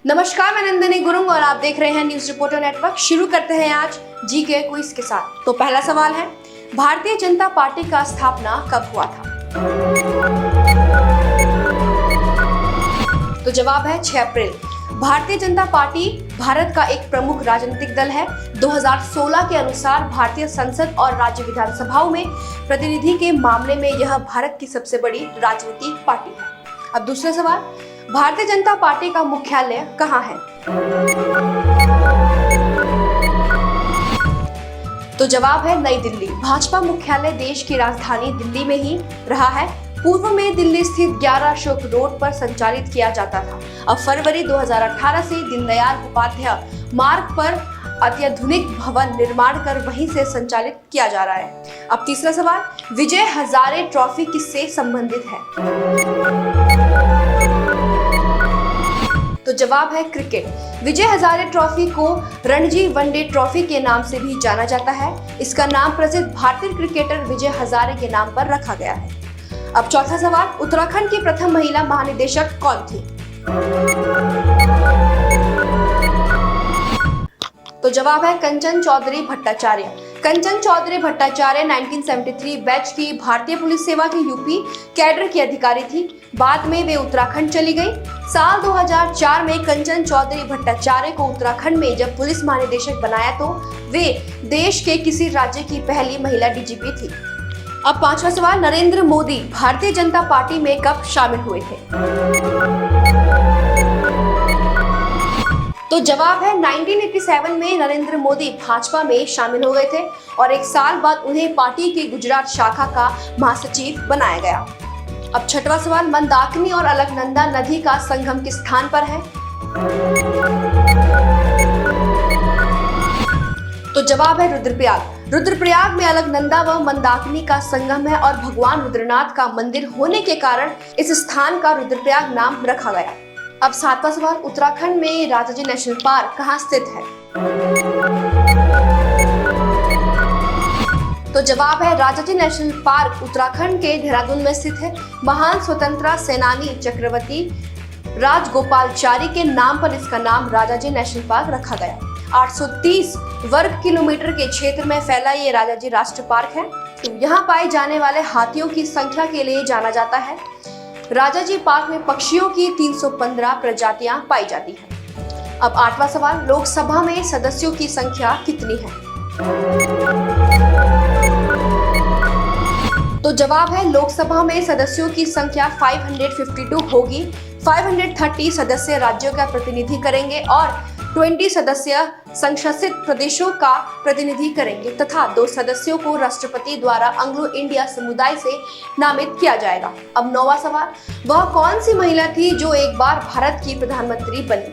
नमस्कार, मैं नंदिनी गुरुंग और आप देख रहे हैं न्यूज रिपोर्टर नेटवर्क। शुरू करते हैं आज जीके क्विज के साथ। तो पहला सवाल है, भारतीय जनता पार्टी का स्थापना कब हुआ था? तो जवाब है 6 अप्रैल। भारतीय जनता पार्टी भारत का एक प्रमुख राजनीतिक दल है। 2016 के अनुसार भारतीय संसद और राज्य विधानसभाओं में प्रतिनिधि के मामले में यह भारत की सबसे बड़ी राजनीतिक पार्टी है। अब दूसरा सवाल, भारतीय जनता पार्टी का मुख्यालय कहाँ है? तो जवाब है नई दिल्ली। भाजपा मुख्यालय देश की राजधानी दिल्ली में ही रहा है। पूर्व में दिल्ली स्थित 11 अशोक रोड पर संचालित किया जाता था। अब फरवरी 2018 से दीनदयाल उपाध्याय मार्ग पर अत्याधुनिक भवन निर्माण कर वहीं से संचालित किया जा रहा है। अब तीसरा सवाल, विजय हजारे ट्रॉफी किससे संबंधित है? तो जवाब है क्रिकेट। विजय हजारे ट्रॉफी को रणजी वनडे ट्रॉफी के नाम से भी जाना जाता है। इसका नाम प्रसिद्ध भारतीय क्रिकेटर विजय हजारे के नाम पर रखा गया है। अब चौथा सवाल, उत्तराखंड की प्रथम महिला महानिदेशक कौन थी? तो जवाब है कंचन चौधरी भट्टाचार्य। कंचन चौधरी भट्टाचार्य 1973 बैच की भारतीय पुलिस सेवा की यूपी कैडर की अधिकारी थी। बाद में वे उत्तराखंड चली गई। साल 2004 में कंचन चौधरी भट्टाचार्य को उत्तराखंड में जब पुलिस महानिदेशक बनाया तो वे देश के किसी राज्य की पहली महिला डीजीपी थी। अब पांचवा सवाल, नरेंद्र मोदी भारतीय जनता पार्टी में कब शामिल हुए थे? तो जवाब है 1987 में नरेंद्र मोदी भाजपा में शामिल हो गए थे और एक साल बाद उन्हें पार्टी की गुजरात शाखा का महासचिव बनाया गया। अब छठवां सवाल, मंदाकिनी और अलकनंदा नदी का संगम किस स्थान पर है? तो जवाब है रुद्रप्रयाग। रुद्रप्रयाग में अलकनंदा व मंदाकिनी का संगम है और भगवान रुद्रनाथ का मंदिर होने के कारण इस स्थान का रुद्रप्रयाग नाम रखा गया। अब सातवां सवाल, उत्तराखंड में राजाजी नेशनल पार्क कहाँ स्थित है? तो जवाब है राजाजी नेशनल पार्क उत्तराखंड के देहरादून में स्थित है। महान स्वतंत्रता सेनानी चक्रवर्ती राजगोपालचारी के नाम पर इसका नाम राजाजी नेशनल पार्क रखा गया। 830 वर्ग किलोमीटर के क्षेत्र में फैला ये राजाजी राष्ट्रीय पार्क है। तो यहाँ पाए जाने वाले हाथियों की संख्या के लिए जाना जाता है। राजाजी पार्क में पक्षियों की 315 प्रजातियां पाई जाती हैं। अब आठवां सवाल, लोकसभा में सदस्यों की संख्या कितनी है? तो जवाब है लोकसभा में सदस्यों की संख्या 552 होगी। 530 सदस्य राज्यों का प्रतिनिधि करेंगे और 20 सदस्य संशासित प्रदेशों का प्रतिनिधि करेंगे तथा 2 सदस्यों को राष्ट्रपति द्वारा एंग्लो इंडिया समुदाय से नामित किया जाएगा। अब 9वां सवाल, वह कौन सी महिला थी जो एक बार भारत की प्रधानमंत्री बनी?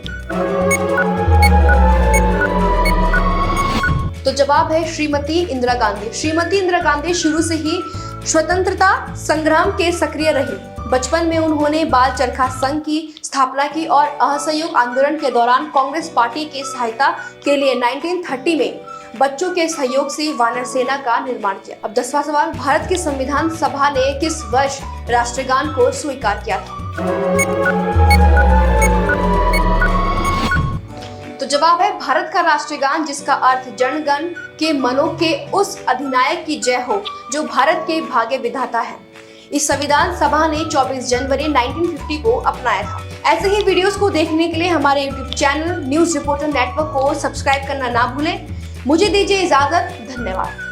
तो जवाब है श्रीमती इंदिरा गांधी। श्रीमती इंदिरा गांधी शुरू से ही स्वतंत्रता संग्राम के सक्रिय रही। बचपन में उन्होंने बाल चरखा संघ की स्थापना की और असहयोग आंदोलन के दौरान कांग्रेस पार्टी की सहायता के लिए 1930 में बच्चों के सहयोग से वानर सेना का निर्माण किया। अब 10वां सवाल, भारत की संविधान सभा ने किस वर्ष राष्ट्रगान को स्वीकार किया था? तो जवाब है भारत का राष्ट्रगान, जिसका अर्थ जनगण के मनों के उस अधिनायक की जय हो जो भारत के भाग्य विधाता है। इस संविधान सभा ने 24 जनवरी 1950 को अपनाया था। ऐसे ही वीडियोस को देखने के लिए हमारे YouTube channel news reporter network को सब्सक्राइब करना ना भूलें। मुझे दीजिए इजाजत। धन्यवाद।